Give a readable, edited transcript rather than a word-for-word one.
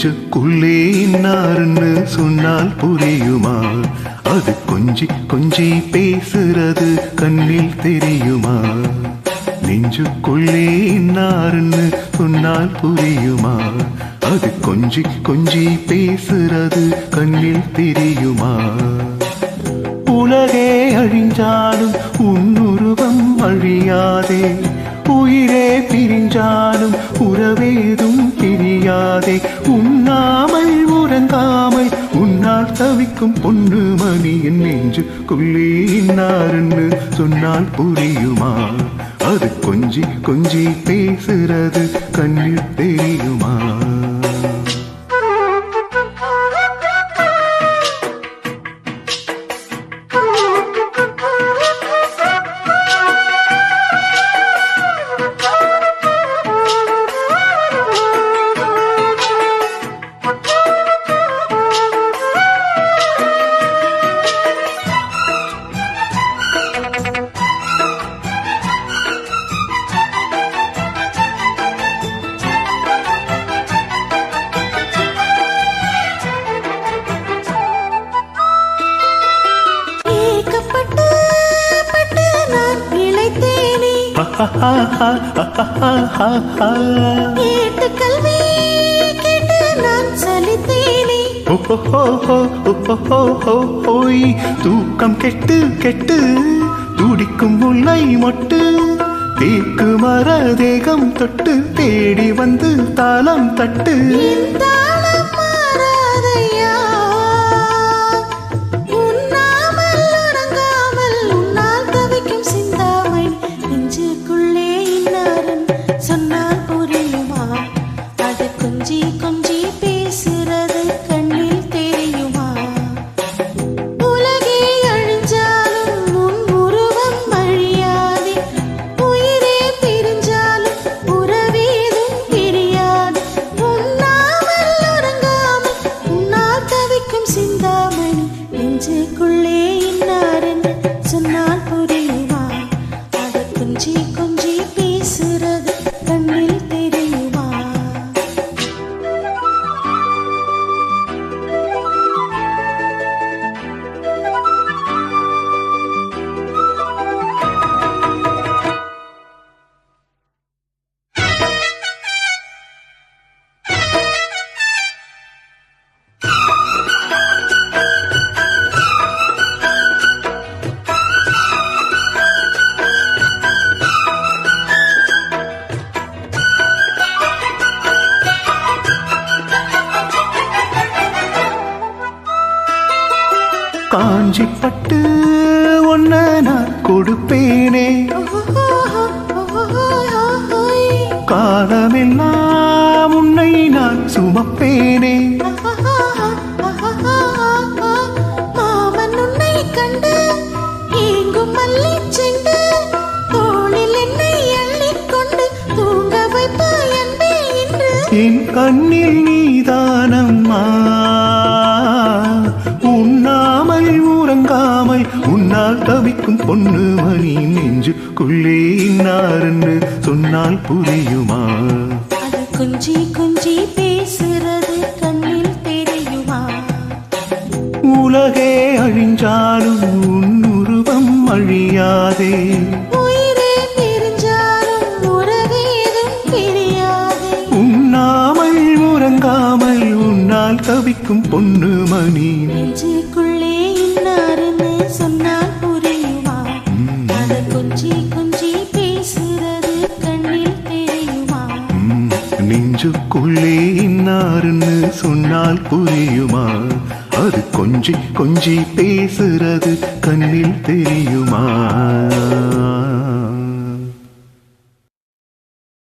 நெஞ்சுக்குள்ளே இன்னாருன்னு சொன்னால் புரியுமா? அது கொஞ்சி கொஞ்சி பேசுறது கண்ணில் தெரியுமா? நெஞ்சுக்குள்ளே இன்னாருன்னு சொன்னால் புரியுமா? அது கொஞ்சி கொஞ்சி பேசுறது கண்ணில் தெரியுமா? உலகே அழிஞ்சாலும் உன்னுருவம் அழியாதே, உயிரே பிரிஞ்சாலும் உறவேதும் பிரியாதே. உண்ணாமல் உறங்காமல் உன்னால் தவிக்கும் பொண்ணு மணியின் நெஞ்சுக்குள்ளே இன்னாருன்னு சொன்னால் புரியுமா? அது கொஞ்சி கொஞ்சி பேசுறது கண்ணில் தெரியுமா? கேட்டு கல்வி கேட்டு நான் சலித்தேனே. தூக்கம் கெட்டு கெட்டு துடிக்கும் முல்லை மொட்டு, தேக்கு மர தேகம் தொட்டு தேடி வந்து தாளம் தட்டு. நெஞ்சுக்குள்ளே இன்னாருன்னு சொன்னால் புரியுமா? அது கொஞ்சி கொஞ்சி பேசுறது கண்ணில் தெரியுமா? காஞ்சி பட்டு ஒன்ன நான் கொடுப்பேனே, காலமெல்லாம் உன்னை நான் சுமப்பேனே. மாமன் உன்னை கண்டு ஏங்கும் மல்லி செண்டு, தோளில் என்னை அள்ளிக்கொண்டு தூங்க வைப்பாய் அன்பே என்று. என் கண்ணில் நீதானம்மா, உண்ணாமல் உறங்காமல் உன்னால் தவிக்கும் பொண்ணு மணி நெஞ்சுக்குள்ளே இன்னாருன்னு சொன்னால் புரியுமா? அது கொஞ்சி கொஞ்சி பேசுறது கண்ணில் தெரியுமா? உலகே அழிஞ்சாலும் உன்னுருவம் அழியாதே, உயிரே பிரிஞ்சாலும் உறவேதும் பிரியாதே. உண்ணாமல் உறங்காமல் உன்னால் தவிக்கும் பொண்ணு மணி நெஞ்சுக்குள்ளே இன்னாருன்னு சொன்னால் புரியுமா? அது கொஞ்சி கொஞ்சி பேசுறது கண்ணில் தெரியுமா? நெஞ்சுக்குள்ளே இன்னாருன்னு சொன்னால் புரியுமா? அது கொஞ்சி கொஞ்சி பேசுறது கண்ணில் தெரியுமா?